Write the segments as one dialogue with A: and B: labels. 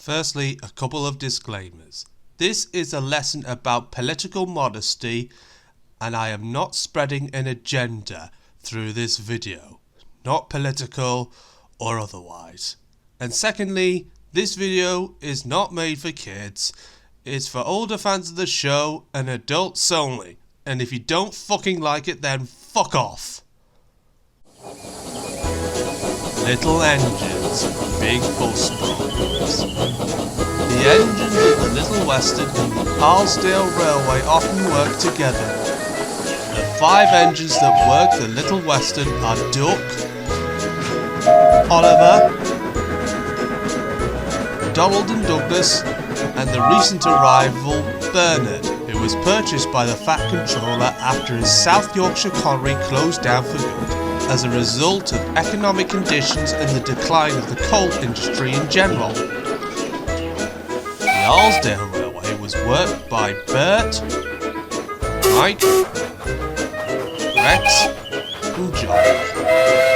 A: Firstly, a couple of disclaimers. This is a lesson about political modesty, and I am not spreading an agenda through this video, not political or otherwise. And secondly, this video is not made for kids. It's for older fans of the show and adults only. And if you don't fucking like it, then fuck off. Little engines, big bus problems. The engines of the Little Western and the Arlesdale Railway often work together. The 5 engines that work the Little Western are Duck, Oliver, Donald and Douglas, and the recent arrival Bernard, who was purchased by the Fat Controller after his South Yorkshire colliery closed down for good, as a result of economic conditions and the decline of the coal industry in general. The Arlesdale Railway was worked by Bert, Mike, Rex and John,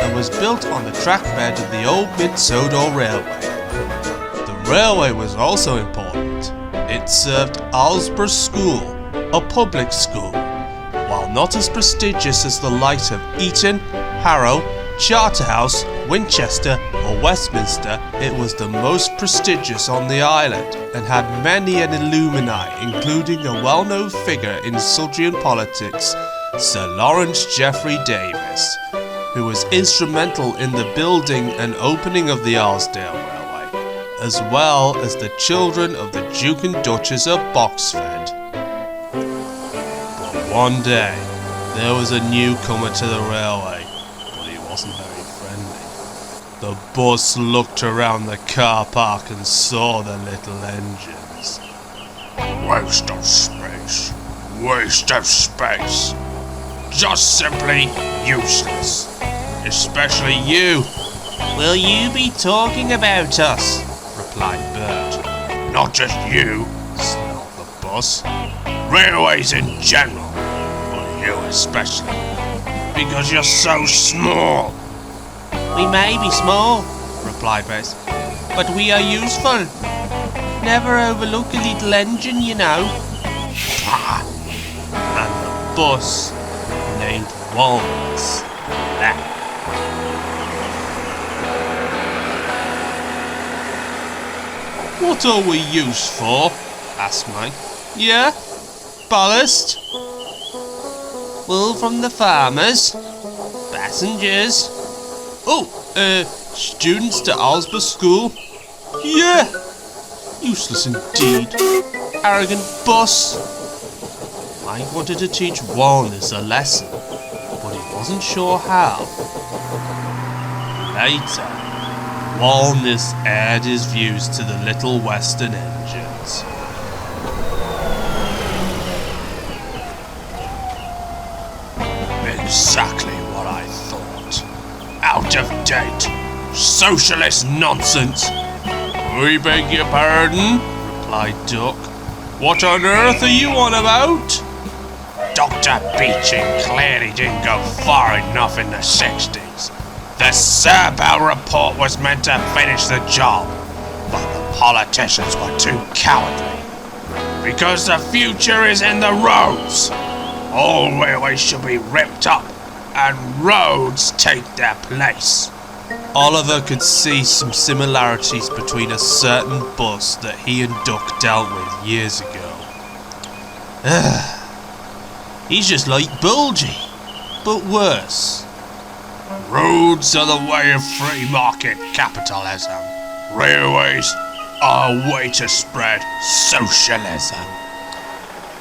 A: and was built on the track bed of the old Mid-Sodor Railway. The railway was also important. It served Arlesburgh School, a public school. While not as prestigious as the likes of Eton, Harrow, Charterhouse, Winchester or Westminster, it was the most prestigious on the island and had many an alumni, including a well-known figure in Sultan politics, Sir Lawrence Geoffrey Davies, who was instrumental in the building and opening of the Arlesdale Railway, as well as the children of the Duke and Duchess of Boxford. But one day, there was a newcomer to the railway, but he wasn't very friendly. The bus looked around the car park and saw the little engines. Waste of space. Waste of space. Just simply useless. Especially you. Will you be talking about us? Replied Bert. Not just you, snarled the bus. Railways in general, but you especially. Because you're so small. We may be small, replied Bess, but we are useful. Never overlook a little engine, you know. And the bus named Walnnis. What are we used for? Asked Mike. Yeah? Ballast? Wool from the farmers? Passengers? Oh, students to Arlesburgh School? Yeah! Useless indeed. Arrogant bus. Mike wanted to teach Walnnis a lesson, but he wasn't sure how. Later, Walnnis aired his views to the Little Western engines. Exactly what I thought. Out of date. Socialist nonsense. We beg your pardon, replied Duck. What on earth are you on about? Dr. Beeching clearly didn't go far enough in the 60s. The Serbo report was meant to finish the job, but the politicians were too cowardly. Because the future is in the roads. All railways should be ripped up, and roads take their place. Oliver could see some similarities between a certain bus that he and Duck dealt with years ago. He's just like Bulgy, but worse. Roads are the way of free market capitalism. Railways are a way to spread socialism.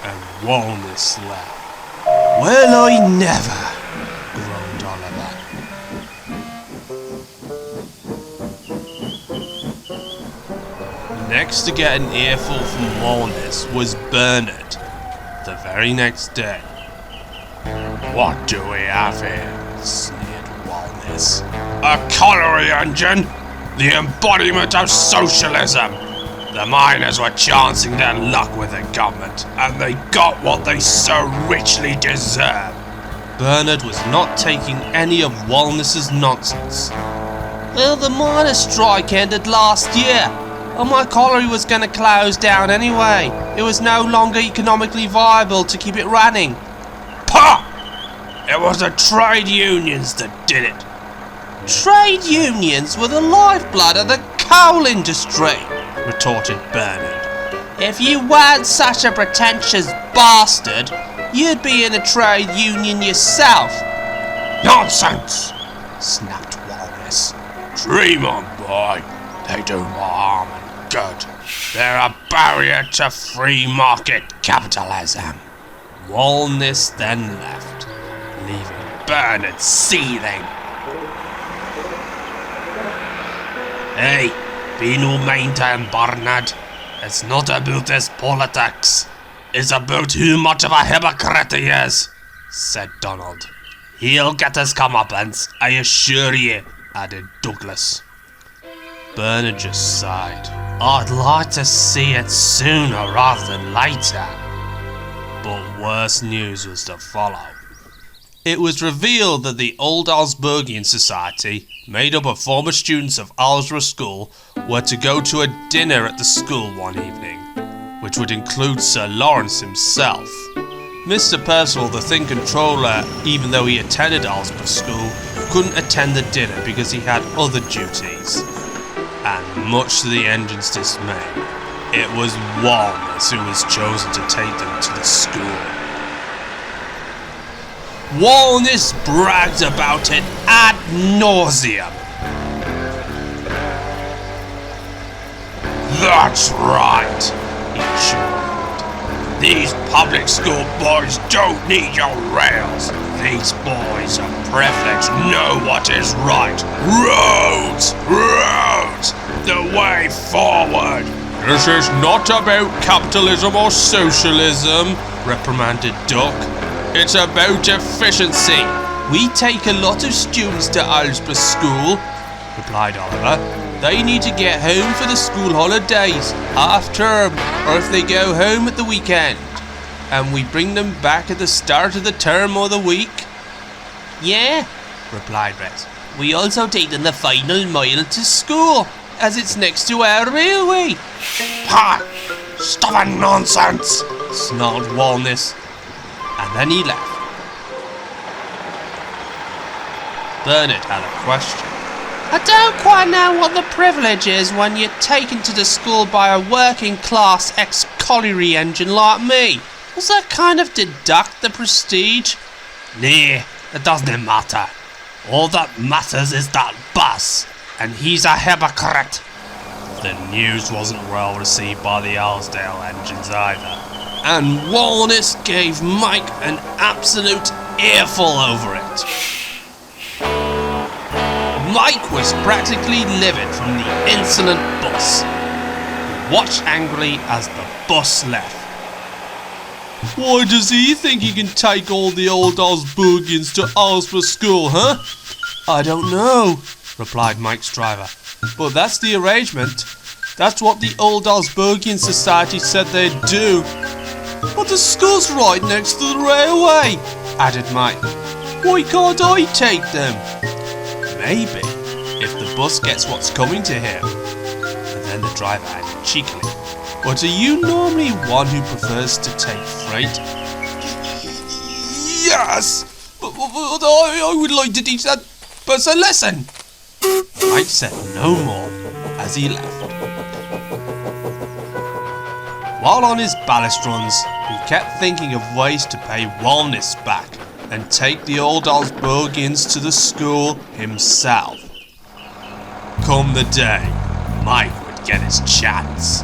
A: And Walnnis laughed. Well, I never, groaned Oliver. Next to get an earful from Walnnis was Bernard, the very next day. What do we have here? Sneered Walnnis. A colliery engine? The embodiment of socialism! The miners were chancing their luck with the government, and they got what they so richly deserved. Bernard was not taking any of Walniss's nonsense. Well, the miners' strike ended last year, and my colliery was going to close down anyway. It was no longer economically viable to keep it running. Pah! It was the trade unions that did it. Trade unions were the lifeblood of the coal industry, retorted Bernard. If you weren't such a pretentious bastard, you'd be in a trade union yourself. Nonsense, snapped Walnis. Dream on, boy. They do more harm than good. They're a barrier to free market capitalism. Walnis then left, leaving Bernard seething. Hey, be no mind to him, Bernard. It's not about his politics. It's about who much of a hypocrite he is, said Donald. He'll get his comeuppance, I assure you, added Douglas. Bernard just sighed. I'd like to see it sooner rather than later. But worse news was to follow. It was revealed that the Old Arlesburghian Society, made up of former students of Arlesburgh School, were to go to a dinner at the school one evening, which would include Sir Lawrence himself. Mr. Percival, the Thing Controller, even though he attended Arlesburgh School, couldn't attend the dinner because he had other duties. And much to the engine's dismay, it was Walnus who was chosen to take them to the school. Walnus bragged about it ad nauseum. That's right, he chortled. These public school boys don't need your rails. These boys of privilege know what is right. Roads! Roads! The way forward! This is not about capitalism or socialism, reprimanded Duck. It's about efficiency. We take a lot of students to Arlesburgh School, replied Oliver. They need to get home for the school holidays, half term, or if they go home at the weekend. And we bring them back at the start of the term or the week. Yeah, replied Rex. We also take them the final mile to school, as it's next to our railway. Ha! Stuff and nonsense, snarled Walnus. And then he left. Bernard had a question. I don't quite know what the privilege is when you're taken to the school by a working class ex-colliery engine like me. Does that kind of deduct the prestige? Nah, it doesn't matter. All that matters is that bus, and he's a hypocrite. The news wasn't well received by the Arlesdale engines either, and Walnus gave Mike an absolute earful over it. Mike was practically livid from the insolent bus. He watched angrily as the bus left. Why does he think he can take all the Old Arlesburghians to Arlesburgh School, huh? I don't know, replied Mike's driver. But that's the arrangement. That's what the Old Arlesburghian Society said they'd do. But the school's right next to the railway, added Mike. Why can't I take them? Maybe, if the bus gets what's coming to him. And then the driver added cheekily, but are you normally one who prefers to take freight? Yes, but I would like to teach that person a lesson. Mike said no more as he left. While on his ballast runs, he kept thinking of ways to pay Walnus back and take the Old Arlesburghians to the school himself. Come the day, Mike would get his chance.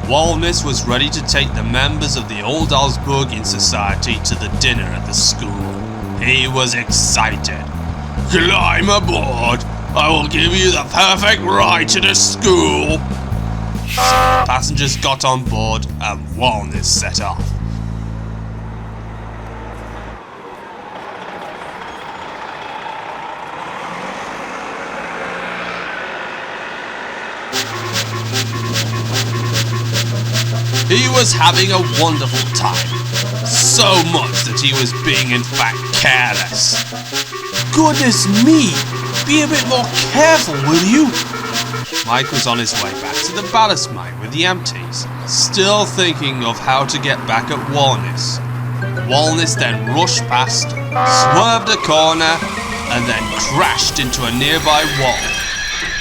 A: Walnus was ready to take the members of the Old Arlesburghian Society to the dinner at the school. He was excited. Climb aboard! I will give you the perfect ride to the school! So the passengers got on board and Walnus set off. He was having a wonderful time, so much that he was being in fact careless. Goodness me, be a bit more careful, will you? Mike was on his way back to the ballast mine with the empties, still thinking of how to get back at Walnnis. Walnnis then rushed past, swerved a corner, and then crashed into a nearby wall.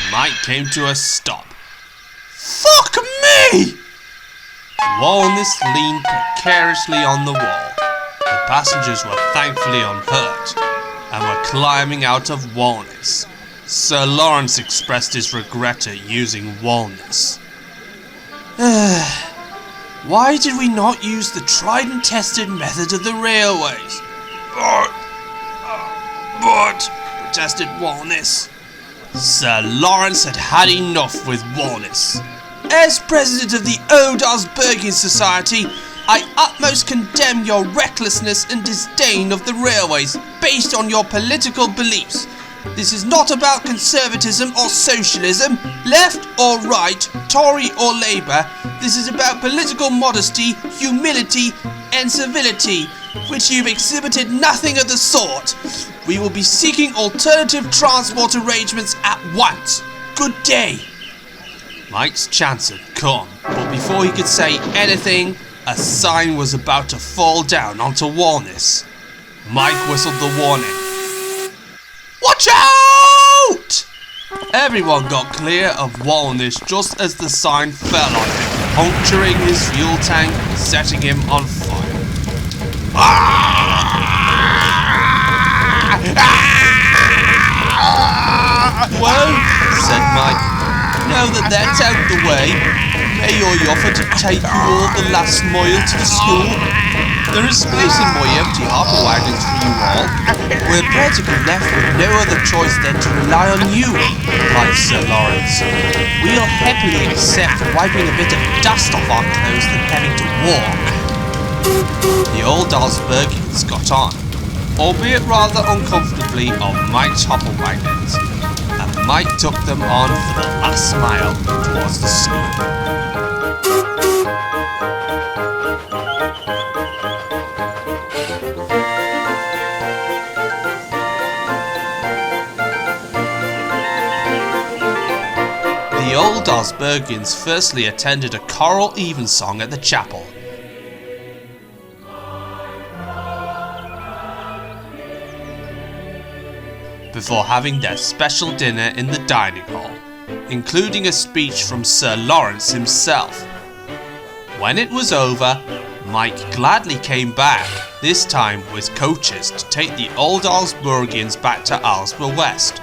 A: Mike came to a stop. Fuck me! Walnnis leaned precariously on the wall. The passengers were thankfully unhurt and were climbing out of Walnnis. Sir Lawrence expressed his regret at using Walnnis. Why did we not use the tried and tested method of the railways? But, protested Walnnis. Sir Lawrence had had enough with Walnnis. As president of the Old Arlesburghian Society, I utmost condemn your recklessness and disdain of the railways based on your political beliefs. This is not about conservatism or socialism, left or right, Tory or Labour. This is about political modesty, humility and civility, which you've exhibited nothing of the sort. We will be seeking alternative transport arrangements at once. Good day. Mike's chance had come, but before he could say anything, a sign was about to fall down onto Walnnis. Mike whistled the warning. Watch out! Everyone got clear of Walnnis just as the sign fell on him, puncturing his fuel tank and setting him on fire. Well, said Mike, now that that's out the way, may I offer to take you all the last mile to the school? There is space in my empty hopper wagons for you all. We're practically left with no other choice than to rely on you, replied Sir Lawrence. We'll happily accept wiping a bit of dust off our clothes than having to walk. The Old Arlesburghians got on, albeit rather uncomfortably, on Mike's hopper wagons, and Mike took them on for the last mile towards the school. The Old Arlesburghians firstly attended a choral evensong at the chapel. Before having their special dinner in the dining hall, including a speech from Sir Lawrence himself. When it was over, Mike gladly came back, this time with coaches to take the Old Arlesburghians back to Arlesburgh West,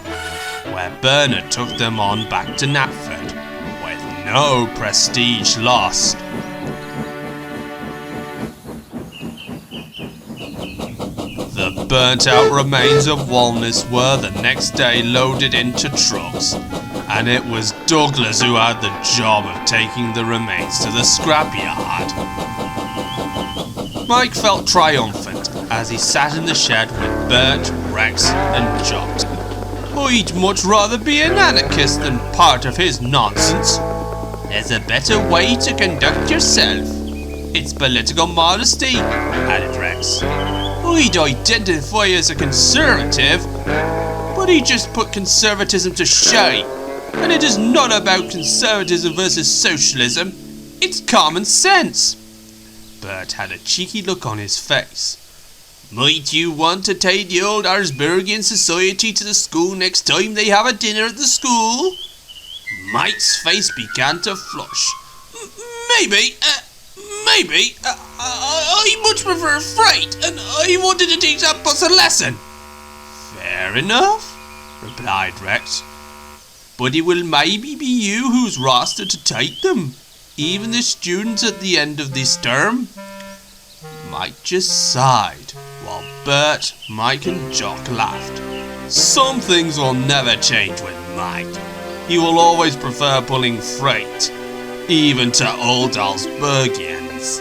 A: where Bernard took them on back to Knapford, with no prestige lost. The burnt-out remains of Walnnis were the next day loaded into trucks, and it was Douglas who had the job of taking the remains to the scrapyard. Mike felt triumphant as he sat in the shed with Bert, Rex and Jot. I'd much rather be an anarchist than part of his nonsense. There's a better way to conduct yourself. It's political modesty, added Rex. I'd identify as a conservative, but he just put conservatism to shame. And it is not about conservatism versus socialism, it's common sense. Bert had a cheeky look on his face. Might you want to take the Old Arlesburghian Society to the school next time they have a dinner at the school? Mike's face began to flush. Maybe. I much prefer freight, and I wanted to teach that bus a lesson. Fair enough, replied Rex. But it will maybe be you who's rostered to take them, even the students at the end of this term. Mike just sighed, while Bert, Mike and Jock laughed. Some things will never change with Mike. He will always prefer pulling freight, even to Old Arlesburghians.